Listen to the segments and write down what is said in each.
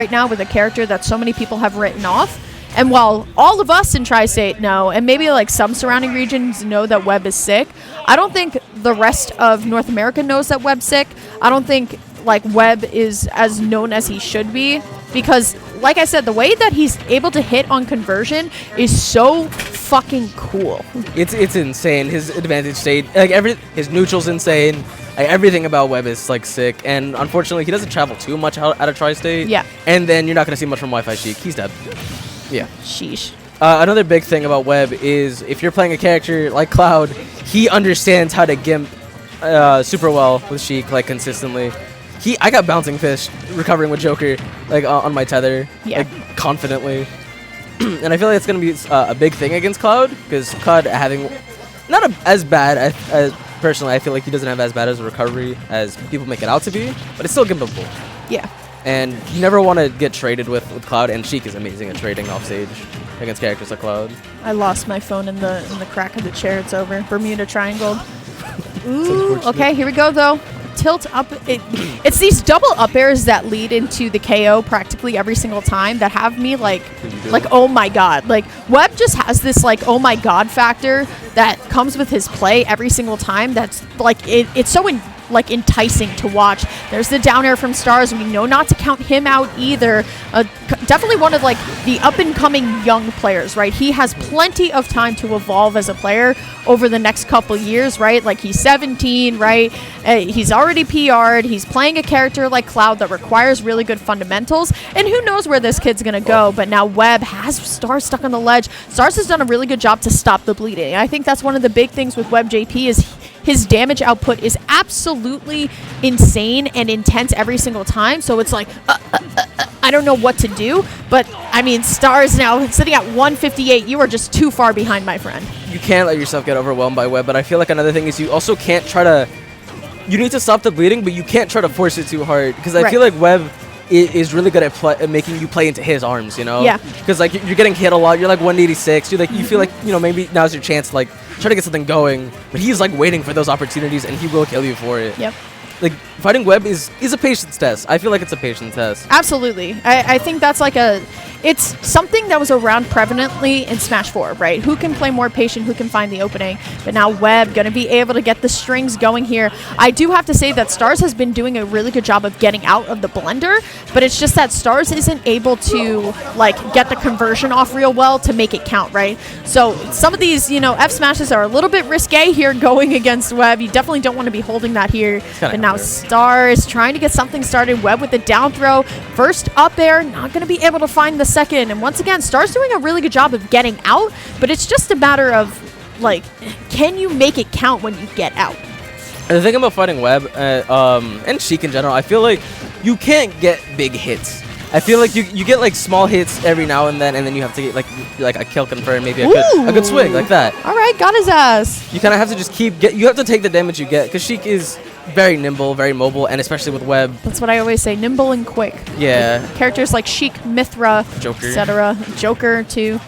right now with a character that so many people have written off. And while all of us in Tri-State know, and maybe like some surrounding regions know that Webb is sick, I don't think the rest of North America knows that Webb's sick. I don't think like Webb is as known as he should be, because like I said, the way that he's able to hit on conversion is so fucking cool. It's insane. His advantage state, like his neutral's insane. Like, everything about Webb is like sick, and unfortunately he doesn't travel too much out of Tri-State. Yeah. And then you're not gonna see much from Wi-Fi Sheik. He's dead. Yeah. Sheesh. Another big thing about Webb is if you're playing a character like Cloud, he understands how to gimp super well with Sheik, like consistently. I got bouncing fish recovering with Joker like on my tether, like confidently. And I feel like it's gonna be a big thing against Cloud, because Cloud having not as bad as personally, I feel like he doesn't have as bad as a recovery as people make it out to be, but it's still gimpable. Yeah. And you never want to get traded with Cloud, and Sheik is amazing at trading off stage against characters like Cloud. I lost my phone in the crack of the chair. It's over. Bermuda Triangle. Ooh, okay, here we go though. Tilt up. It's these double up airs that lead into the KO practically every single time that have me like oh my god. Like Webb just has this like oh my god factor that comes with his play every single time. That's like it's so enticing to watch. There's the down air from StarZ. We know not to count him out either. Definitely one of like the up and coming young players, right? He has plenty of time to evolve as a player over the next couple years, right? Like he's 17, right? He's already PR'd. He's playing a character like Cloud that requires really good fundamentals, and who knows where this kid's gonna go. But now Webb has StarZ stuck on the ledge. StarZ has done a really good job to stop the bleeding. And I think that's one of the big things with WebbJP is his damage output is absolutely insane and intense every single time. So it's like, I don't know what to do. But, I mean, StarZ now sitting at 158. You are just too far behind, my friend. You can't let yourself get overwhelmed by Webb, but I feel like another thing is you also can't try to... You need to stop the bleeding, but you can't try to force it too hard. Because I feel like Webb is really good at making you play into his arms, you know? Yeah. Because, like, you're getting hit a lot. You're, like, 186. You feel like, you know, maybe now's your chance to, like, try to get something going. But he's, like, waiting for those opportunities, and he will kill you for it. Yep. Like, fighting Webb is a patience test. I feel like it's a patience test. Absolutely. I think that's like it's something that was around prevalently in Smash 4, right? Who can play more patient, who can find the opening. But now Webb going to be able to get the strings going here. I do have to say that StarZ has been doing a really good job of getting out of the blender, but it's just that StarZ isn't able to like get the conversion off real well to make it count, right? So some of these, you know, F smashes are a little bit risque here going against Webb. You definitely don't want to be holding that here. But now StarZ trying to get something started. Webb with the down throw. First up air, not going to be able to find the second. And once again, StarZ doing a really good job of getting out, but it's just a matter of, like, can you make it count when you get out? And the thing about fighting Webb, and Sheik in general, I feel like you can't get big hits. I feel like you get, like, small hits every now and then you have to get, like a kill confirm, maybe a good swing, like that. All right, got his ass. You kind of have to just you have to take the damage you get, because Sheik is very nimble, very mobile, and especially with Webb. That's what I always say, nimble and quick. Yeah. Like characters like Sheik, Mithra, Joker, etc. Joker, too.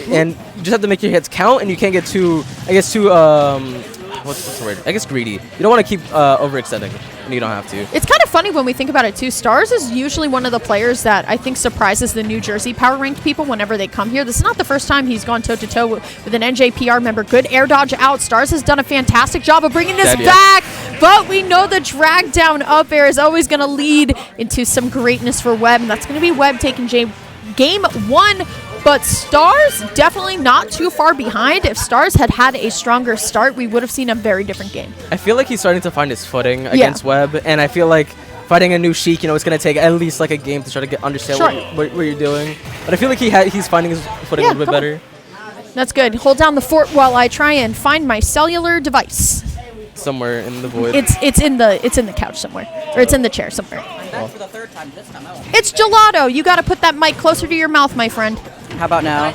And you just have to make your hits count, and you can't get too, I guess, what's the word? I guess greedy. You don't want to keep overextending, and you don't have to. It's kind of funny when we think about it, too. StarZ is usually one of the players that I think surprises the New Jersey power ranked people whenever they come here. This is not the first time he's gone toe-to-toe with an NJPR member. Good air dodge out. StarZ has done a fantastic job of bringing this back, but we know the drag down up air is always going to lead into some greatness for Webb, and that's going to be Webb taking game one. But StarZ definitely not too far behind. If StarZ had a stronger start, we would have seen a very different game. I feel like he's starting to find his footing against Webb, and I feel like fighting a new Sheik, you know, it's going to take at least like a game to try to understand what you're doing. But I feel like he's finding his footing a little bit better. That's good. Hold down the fort while I try and find my cellular device. Somewhere in the void. It's in the couch somewhere, or it's in the chair somewhere. I'm back for the third time this time. It's gelato. You got to put that mic closer to your mouth, my friend. How about now?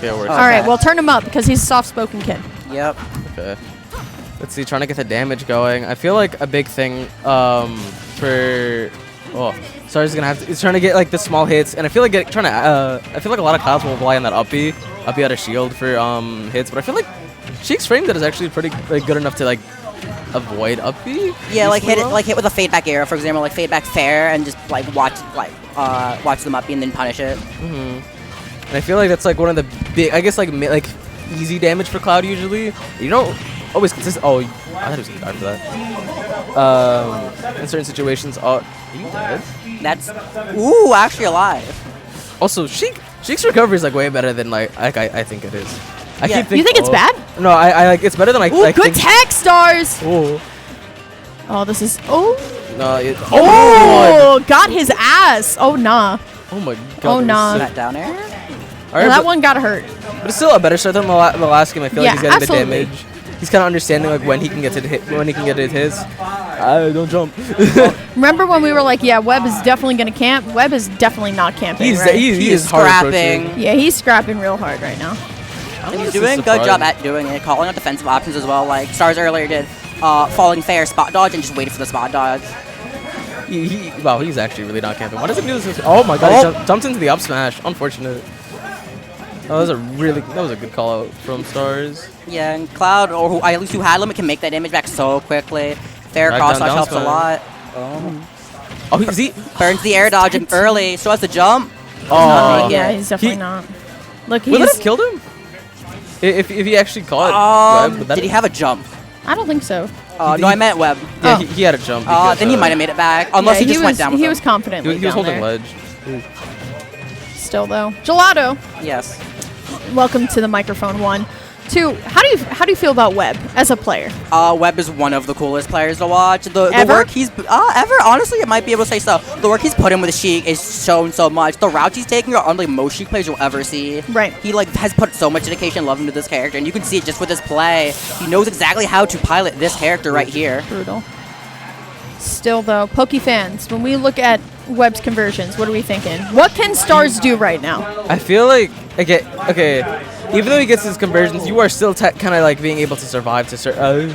Yeah, all right, well, turn him up because he's a soft-spoken kid. Yep. Okay. Let's see, trying to get the damage going. I feel like a big thing for StarZ is gonna have to. He's trying to get like the small hits, and I feel like I feel like a lot of clouds will rely on that up B out of shield for hits, but I feel like Sheik's frame that is actually pretty good enough to like avoid up B. Yeah, like hit it, well. like hit with a fade back arrow, for example, like fade back fair, and just like watch them up B and then punish it. And I feel like that's like one of the big, I guess like easy damage for Cloud usually. You don't always consist. Oh, I thought he was gonna die for that. In certain situations, are you dead? That's actually alive. Also, Sheik's recovery is like way better than like I think it is. I Yeah. keep thinking, You think it's bad? No, I like it's better than Ooh, like good think. tech, StarZ. Oh. Oh, this is. Oh. No. Oh, got his ass. Oh, nah. Oh my god. Oh, nah. That down air. All Well, right, that but, one got hurt. but it's still a better start than the last game. I feel Yeah, like he's getting absolutely. the damage. He's kind of understanding like when he can get to his. Don't jump. Remember when we were like, yeah, Webb is definitely going to camp? Webb is definitely not camping, He right? is hard scrapping. approaching. Yeah, he's scrapping real hard right now. And he's This is doing a good job surprising. at doing it, calling out defensive options as well. Like StarZ earlier did, falling fair, spot dodge, and just waited for the spot dodge. Wow, he's actually really not camping. Why doesn't he do this? Oh my god, he jumped into the up smash. Unfortunate. That was a good call out from StarZ. Yeah, and Cloud, or at least who had limit, can make that damage back so quickly. Fair Back cross down, dodge helps a down lot. Oh, he Burns the air dodge early, so has the jump. Oh, Yeah, he's definitely not. Look, Would that he's. have killed him? If he actually caught Webb, would that Did he have a jump? I don't think so. No, I meant Webb. Yeah, Oh. he had a jump. because, Then he might have made it back, unless Yeah, he just went down with He him. was confidently He was down holding there. ledge. Still though, Gelato. Yes. Welcome to the microphone 1. 2. How do you feel about Webb as a player? Webb is one of the coolest players to watch. The Ever? work he's ever, honestly, it might be able to say so. The work he's put in with Sheik is shown so much. The routes he's taking are unlike most Sheik players you'll ever see. Right. He like has put so much dedication and love into this character, and you can see it just with his play. He knows exactly how to pilot this character right here. Brutal. Still though, Poke fans, when we look at Webb's conversions, what are we thinking? What can StarZ do right now? I feel like okay. Even though he gets his conversions, you are still kind of like being able to survive to certain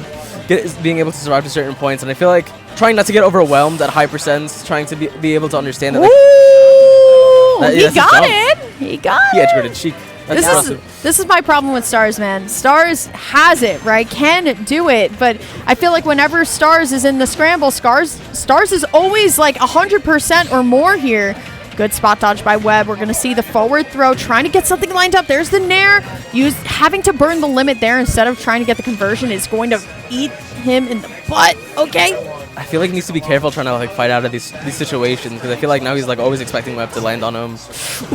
points, and I feel like trying not to get overwhelmed at high percents, trying to be able to understand that. Like, Ooh, he that's his got jump. it. He got he edge it. guarded Sheik. That's impressive. This is my problem with StarZ, man. StarZ has it, right? Can do it, but I feel like whenever StarZ is in the scramble, StarZ is always like 100% or more here. Good spot dodge by Webb. We're going to see the forward throw, trying to get something lined up. There's the nair. Having to burn the limit there instead of trying to get the conversion is going to eat him in the butt. Okay. I feel like he needs to be careful trying to like fight out of these situations, because I feel like now he's like always expecting Webb to land on him.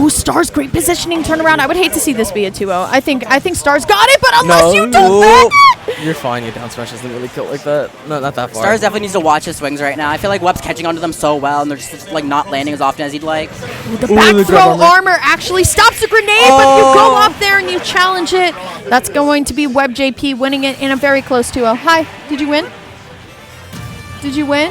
Ooh, StarZ great positioning turnaround. I would hate to see this be a 2-0. I think StarZ got it, but unless you don't back it. You're fine. Your down smash doesn't really kill like that. No, not that far. StarZ definitely needs to watch his swings right now. I feel like Webb's catching onto them so well, and they're just like not landing as often as he'd like. The back the throw grab armor actually stops the grenade, but you go up there and you challenge it. That's going to be WebbJP winning it in a very close 2-0. Hi, did you win? Did you win?